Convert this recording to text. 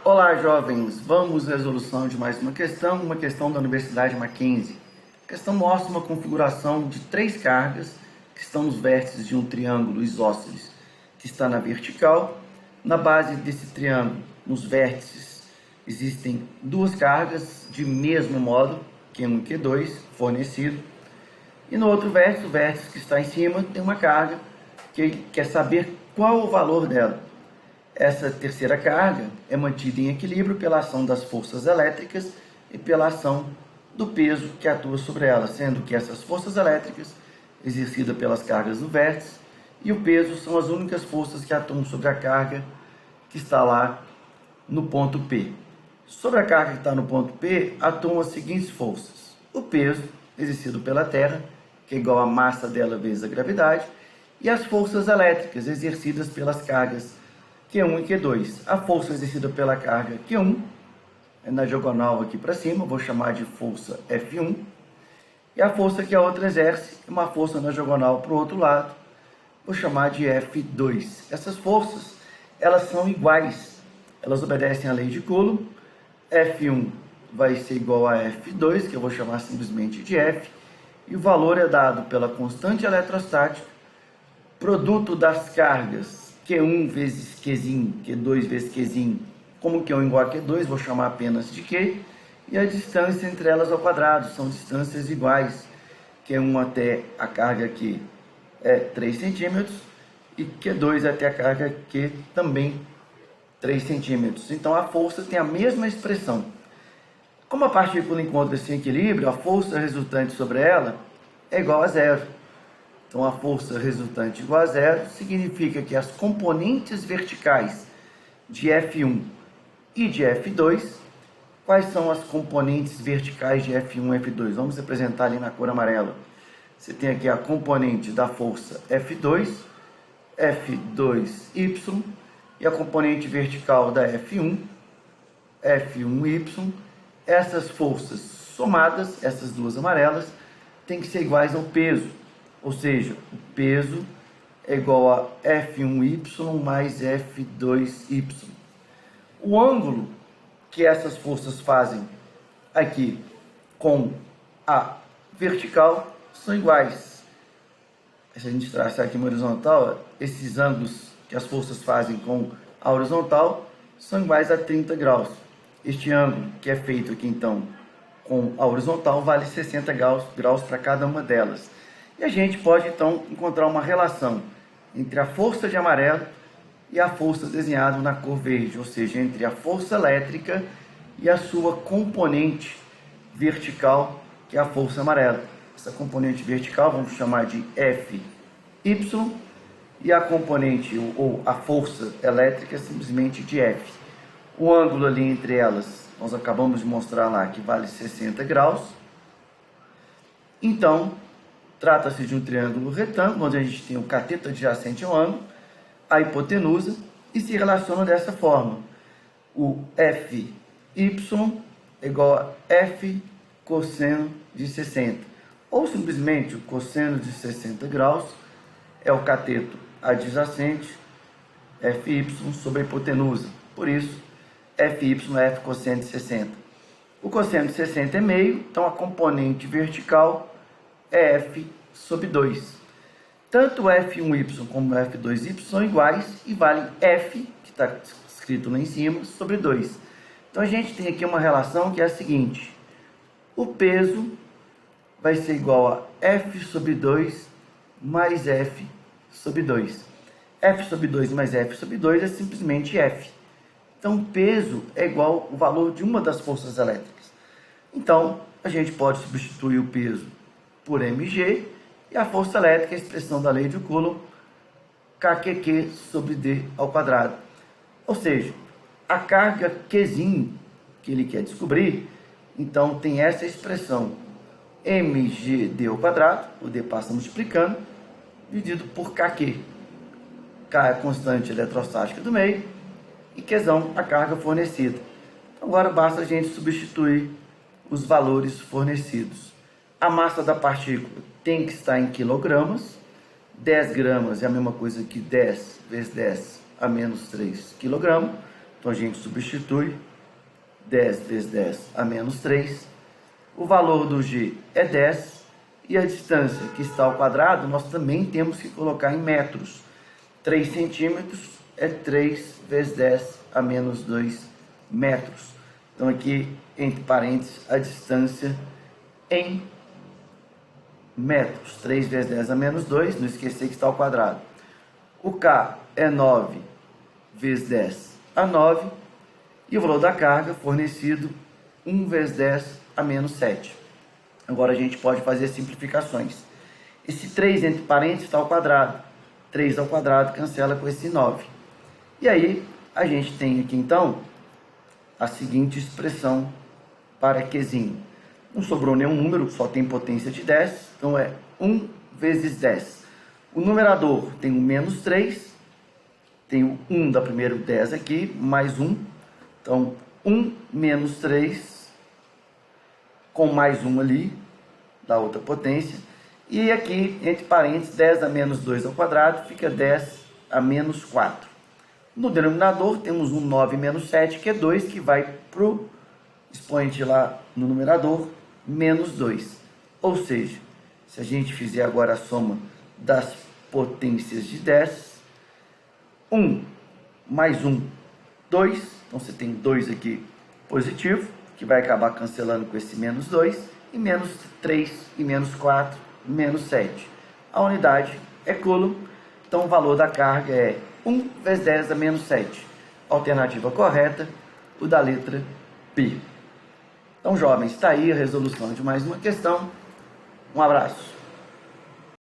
Olá, jovens! Vamos à resolução de mais uma questão da Universidade Mackenzie. A questão mostra uma configuração de três cargas que estão nos vértices de um triângulo isósceles que está na vertical. Na base desse triângulo, nos vértices, existem duas cargas de mesmo modo, Q1 e Q2, fornecido. E no outro vértice, o vértice que está em cima, tem uma carga que ele quer saber qual o valor dela. Essa terceira carga é mantida em equilíbrio pela ação das forças elétricas e pela ação do peso que atua sobre ela, sendo que essas forças elétricas, exercidas pelas cargas do vértice, e o peso são as únicas forças que atuam sobre a carga que está lá no ponto P. Sobre a carga que está no ponto P, atuam as seguintes forças. O peso, exercido pela Terra, que é igual à massa dela vezes a gravidade, e as forças elétricas, exercidas pelas cargas Q1 e Q2. A força exercida pela carga Q1 é na diagonal aqui para cima, vou chamar de força F1. E a força que a outra exerce é uma força na diagonal para o outro lado, vou chamar de F2. Essas forças, elas são iguais, elas obedecem à lei de Coulomb. F1 vai ser igual a F2, que eu vou chamar simplesmente de F, e o valor é dado pela constante eletrostática, produto das cargas Q1 vezes Qzinho, Q2 vezes Qzinho, como Q1 igual a Q2, vou chamar apenas de Q, e a distância entre elas ao quadrado, são distâncias iguais. Q1 até a carga Q é 3 centímetros, e Q2 até a carga Q também 3 centímetros. Então a força tem a mesma expressão. Como a partícula encontra-se em equilíbrio, a força resultante sobre ela é igual a zero. Então, a força resultante igual a zero significa que as componentes verticais de F1 e de F2, quais são as componentes verticais de F1 e F2? Vamos representar ali na cor amarela. Você tem aqui a componente da força F2, F2Y, e a componente vertical da F1, F1Y. Essas forças somadas, essas duas amarelas, têm que ser iguais ao peso. Ou seja, o peso é igual a F1y mais F2y. O ângulo que essas forças fazem aqui com a vertical são iguais. Se a gente traçar aqui uma horizontal, esses ângulos que as forças fazem com a horizontal são iguais a 30 graus. Este ângulo que é feito aqui então com a horizontal vale 60 graus para cada uma delas. E a gente pode, então, encontrar uma relação entre a força de amarelo e a força desenhada na cor verde, ou seja, entre a força elétrica e a sua componente vertical, que é a força amarela. Essa componente vertical vamos chamar de Fy, e a componente, ou a força elétrica, simplesmente de F. O ângulo ali entre elas, nós acabamos de mostrar lá, que vale 60 graus. Então, trata-se de um triângulo retângulo, onde a gente tem o cateto adjacente ao ângulo, a hipotenusa, e se relaciona dessa forma. O Fy é igual a F cosseno de 60. Ou simplesmente o cosseno de 60 graus é o cateto adjacente Fy sobre a hipotenusa. Por isso, Fy é F cosseno de 60. O cosseno de 60 é meio, então a componente vertical é F sobre 2. Tanto o F1y como o F2y são iguais e valem F, que está escrito lá em cima, sobre 2. Então a gente tem aqui uma relação que é a seguinte: o peso vai ser igual a F sobre 2 mais F sobre 2. F sobre 2 mais F sobre 2 é simplesmente F. Então o peso é igual ao valor de uma das forças elétricas. Então a gente pode substituir o peso por mg, e a força elétrica é a expressão da lei de Coulomb, kqq sobre d ao quadrado. Ou seja, a carga Qzinho que ele quer descobrir, então tem essa expressão mgd ao quadrado, o d passa multiplicando, dividido por kq. K é a constante eletrostática do meio, e Qzão a carga fornecida. Então, agora basta a gente substituir os valores fornecidos. A massa da partícula tem que estar em quilogramas. 10 gramas é a mesma coisa que 10 vezes 10 a menos 3 kg. Então a gente substitui 10 vezes 10 a menos 3. O valor do g é 10 e a distância que está ao quadrado nós também temos que colocar em metros. 3 centímetros é 3 vezes 10 a menos 2 metros. Então aqui, entre parênteses, a distância em metros. 3 vezes 10 a menos 2, não esquecer que está ao quadrado. O K é 9 vezes 10 a 9. E o valor da carga fornecido 1 vezes 10 a menos 7. Agora a gente pode fazer simplificações. Esse 3 entre parênteses está ao quadrado. 3 ao quadrado cancela com esse 9. E aí a gente tem aqui então a seguinte expressão para Qzinho. Não sobrou nenhum número, só tem potência de 10. Então é 1 vezes 10. O numerador tem o menos 3. Tem o 1 da primeiro 10 aqui, mais 1. Então, 1 menos 3, com mais 1 ali, da outra potência. E aqui, entre parênteses, 10 a menos 2 ao quadrado, fica 10 a menos 4. No denominador, temos um 9 menos 7, que é 2, que vai para o expoente lá no numerador, menos 2. Ou seja, se a gente fizer agora a soma das potências de 10, 1 mais 1, 2. Então, você tem 2 aqui positivo, que vai acabar cancelando com esse menos 2, e menos 3, e menos 4, menos 7. A unidade é coulomb, então o valor da carga é 1 vezes 10 a menos 7. Alternativa correta, o da letra P. Então, jovens, está aí a resolução de mais uma questão. Um abraço.